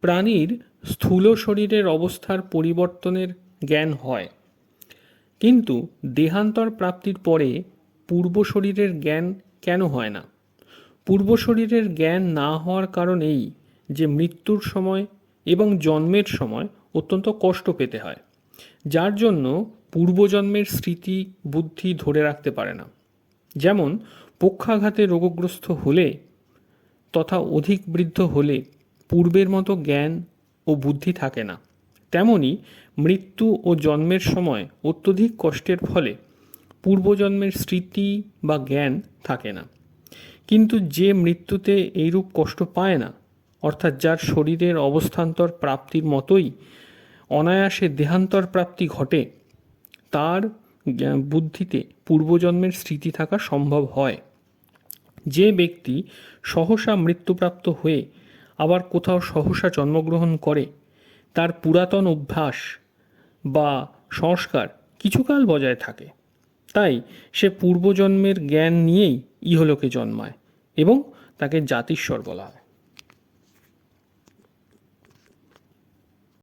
প্রাণীর স্থূল শরীরের অবস্থার পরিবর্তনের জ্ঞান হয়, কিন্তু দেহান্তর প্রাপ্তির পরে পূর্ব শরীরের জ্ঞান কেন হয় না? পূর্ব শরীরের জ্ঞান না হওয়ার কারণ এই যে মৃত্যুর সময় এবং জন্মের সময় অত্যন্ত কষ্ট পেতে হয়, যার জন্য পূর্বজন্মের স্মৃতি বুদ্ধি ধরে রাখতে পারে না। যেমন পক্ষাঘাতে রোগগ্রস্ত হলে তথা অধিক বৃদ্ধ হলে পূর্বের মতো জ্ঞান ও বুদ্ধি থাকে না, তেমনি মৃত্যু ও জন্মের সময় অত্যধিক কষ্টের ফলে পূর্বজন্মের স্মৃতি বা জ্ঞান থাকে না। কিন্তু যে মৃত্যুতে এইরূপ কষ্ট পায় না, অর্থাৎ যার শরীরের অবস্থান্তর প্রাপ্তির মতোই অনায়াসে দেহান্তর প্রাপ্তি ঘটে, তার বুদ্ধিতে পূর্বজন্মের স্মৃতি থাকা সম্ভব হয়। যে ব্যক্তি সহসা মৃত্যুপ্রাপ্ত হয়ে আবার কোথাও সহসা জন্মগ্রহণ করে, তার পুরাতন অভ্যাস বা সংস্কার কিছুকাল বজায় থাকে, তাই সে পূর্বজন্মের জ্ঞান নিয়েই ইহলোকে জন্মায় এবং তাকে জাতিস্বর বলা হয়।